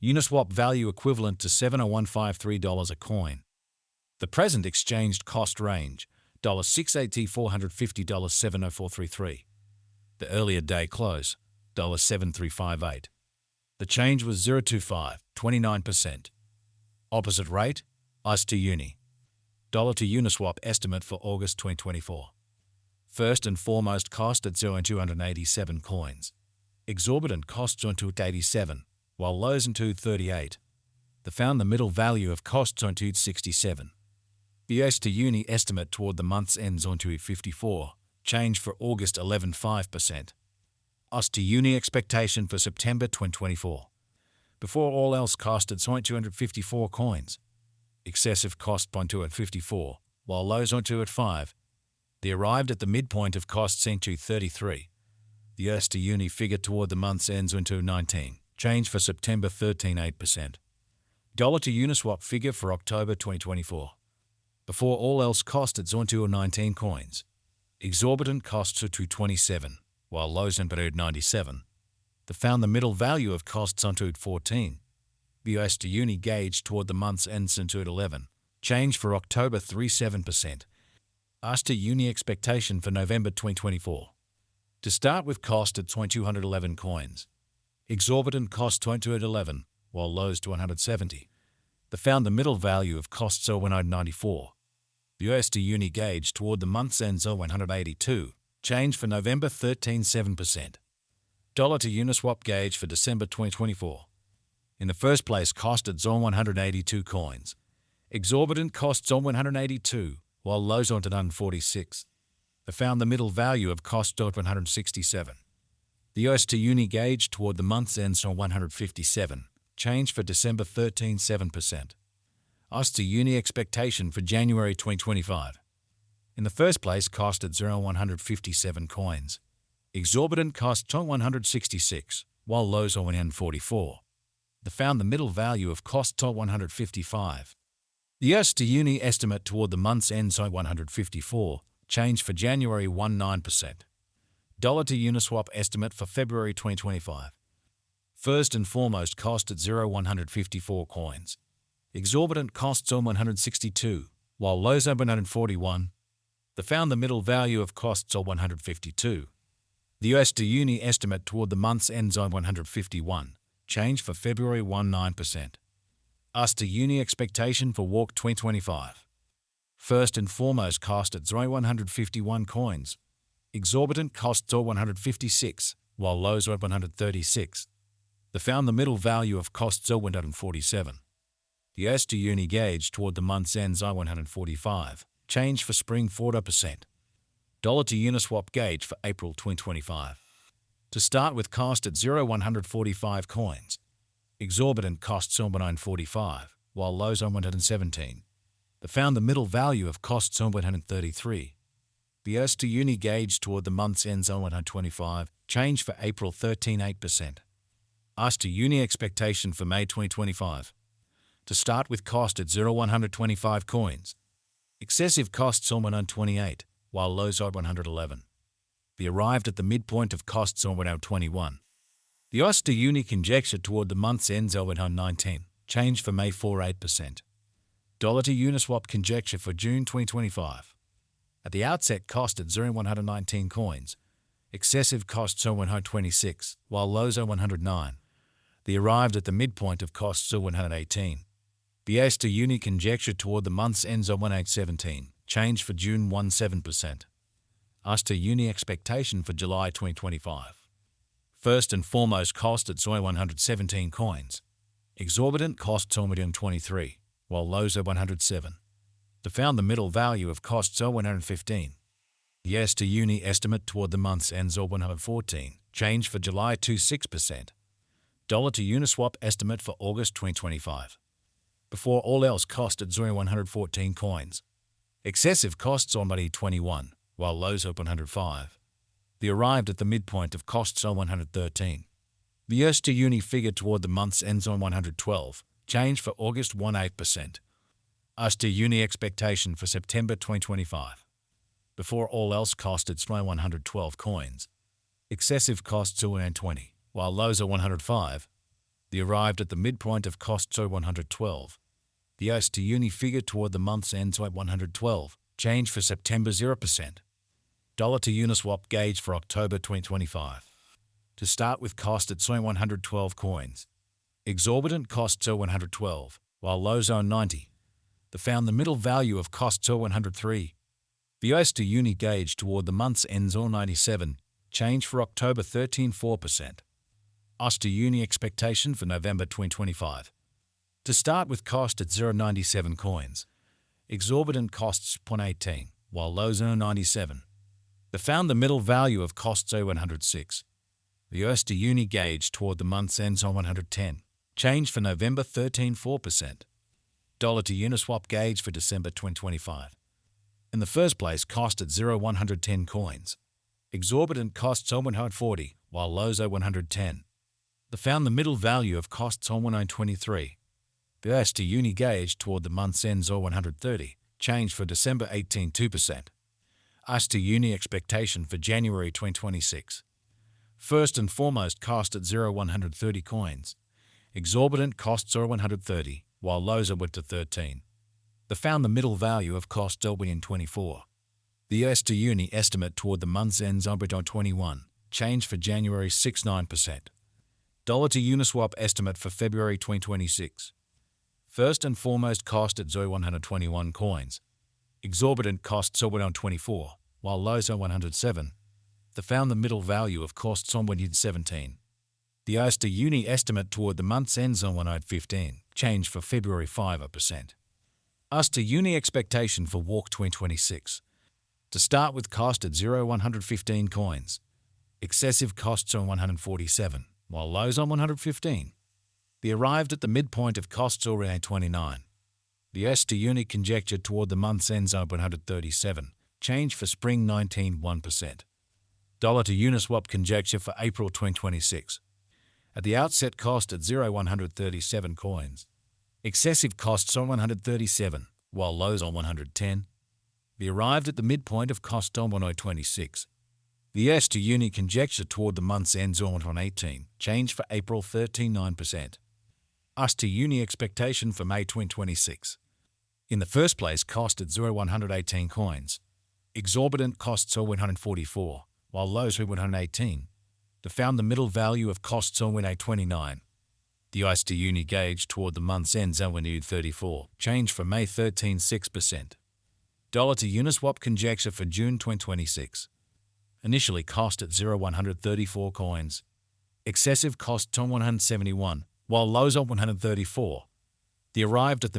Uniswap value equivalent to $70153 a coin. The present exchanged cost range, $680 $450 $70433. The earlier day close, $7358. The change was 0.25, 29%. Opposite rate, US to Uni. Dollar to Uniswap estimate for August 2024. First and foremost cost at 0.287 coins. Exorbitant costs on 287, while lows on 238. The found the middle value of costs on 267. The US to Uni estimate toward the month's ends on 254. Change for August 11.5%. US to Uni expectation for September 2024. Before all else cost at 254 coins. Excessive cost on 254, while lows on 2 at 5. They arrived at the midpoint of costs in 233. The US to Uni figure toward the month's ends on 219. Change for September 13.8%. Dollar to Uniswap figure for October 2024. Before all else cost at 219 coins. Exorbitant costs are 227, while lows on 97. They found the middle value of costs on 214. The US to Uni gauge toward the month's ends on 211. Change for October 37%. US to Uni expectation for November 2024. To start with cost at 211 coins. Exorbitant cost 211, while lows to 170. They found the middle value of costs 194. The US to Uni gauge toward the month's ends 182. Change for November 13.7%. Dollar to Uniswap gauge for December 2024. In the first place cost at 182 coins. Exorbitant costs 182, while lows on 146. They found the middle value of cost 167. The US to Uni gauge toward the month's ends on 157. Change for December 13.7%. US to Uni expectation for January 2025. In the first place cost at 157 coins. Exorbitant costs on 166, while lows on 144. They found the middle value of costs on 155. The US to Uni estimate toward the month's ends on 154. Change for January 19%. Dollar to Uniswap estimate for February 2025. First and foremost cost at 154 coins. Exorbitant costs on 162, while lows on 141. They found the middle value of costs on 152. The US to Uni estimate toward the month's ends on 151. Change for February 19%. US to Uni expectation for Walk 2025. First and foremost cost at 151 coins. Exorbitant costs are 156, while lows are 136. They found the middle value of costs are 147. The US to Uni gauge toward the month's ends are 145. Change for spring 40%. Dollar to Uniswap gauge for April 2025. To start with cost at 145 coins. Exorbitant costs on 145, while lows on 117. They found the middle value of costs on 133. The US to Uni gauge toward the month's ends on 125. Change for April 13.8%. US to Uni expectation for May 2025. To start with cost at 125 coins. Excessive costs on 128, while lows are 111. They arrived at the midpoint of costs on 121. The US to Uni conjecture toward the month's ends on 119. Change for May 4.8%. Dollar to Uniswap conjecture for June 2025. At the outset cost at 119 coins. Excessive costs on 126, while lows are 109. They arrived at the midpoint of costs on 118. The US to Uni conjecture toward the month's ends on 1817. Change for June 17%. US to Uni expectation for July 2025. First and foremost cost at 117 coins. Exorbitant costs on 123, while lows are 107. They found the middle value of costs are 115. The US to Uni estimate toward the month's ends are 114. Change for July 26%. Dollar to Uniswap estimate for August 2025. Before all else cost at 114 coins. Excessive costs on 121, while lows are 105. They arrived at the midpoint of costs on 113. The US to Uni figure toward the month's ends on 112. Change for August 18%. US to Uni expectation for September 2025. Before all else cost at 112 coins. Excessive costs are 120, while lows are 105. The arrived at the midpoint of costs are 112. The USD Uni figure toward the month's end at 112. Change for September 0%. Dollar to Uniswap gauge for October 2025. To start with, cost at 112 coins. Exorbitant costs are 112, while lows are 90. They found the middle value of costs are 103. The USD Uni gauge toward the month's ends or 97. Change for October 13.4%. USD Uni expectation for November 2025. To start with, cost at 0.97 coins. Exorbitant costs 0.18, while lows are 97. They found the middle value of costs are 106. The USD Uni gauge toward the month's ends on 110. Change for November 13.4%. Dollar to Uniswap gauge for December 2025. In the first place, cost at 0.110 coins. Exorbitant costs are 140, while lows are 110. They found the middle value of costs on 123. The USD Uni gauge toward the month's ends or 130. Change for December 18.2%. USD Uni expectation for January 2026. First and foremost, cost at 0.130 coins. Exorbitant costs are 130, while lows are to 13. They found the middle value of costs are 24. The USD Uni estimate toward the month's ends are 21. Change for January 6.9%. Dollar to Uniswap estimate for February 2026. First and foremost, cost at 121 coins. Exorbitant costs are 124, while lows are 107. They found the middle value of costs on 117. The USD Uni estimate toward the month's ends on 115. Change for February 5%. USD Uni expectation for Walk 2026. To start with, cost at 0.115 coins. Excessive costs on 147, while lows on 115. They arrived at the midpoint of costs or 29. The USD Uni conjecture toward the month's ends are 137. Change for spring 19.1%. Dollar to Uniswap conjecture for April 2026. At the outset, cost at 0.137 coins. Excessive costs on 137, while lows on 110. They arrived at the midpoint of cost on 126. The USD Uni conjecture toward the month's ends on 118. Change for April 13.9%. USD Uni expectation for May 2026. In the first place, cost at 0.118 coins. Exorbitant costs are 144, while lows are 118. They found the middle value of costs on 129. The USD Uni gauge toward the month's ends on 134. Change for May 13.6%. Dollar to Uniswap conjecture for June 2026. Initially, cost at 0.134 coins. Excessive costs on 171, while lows on 134. They arrived at the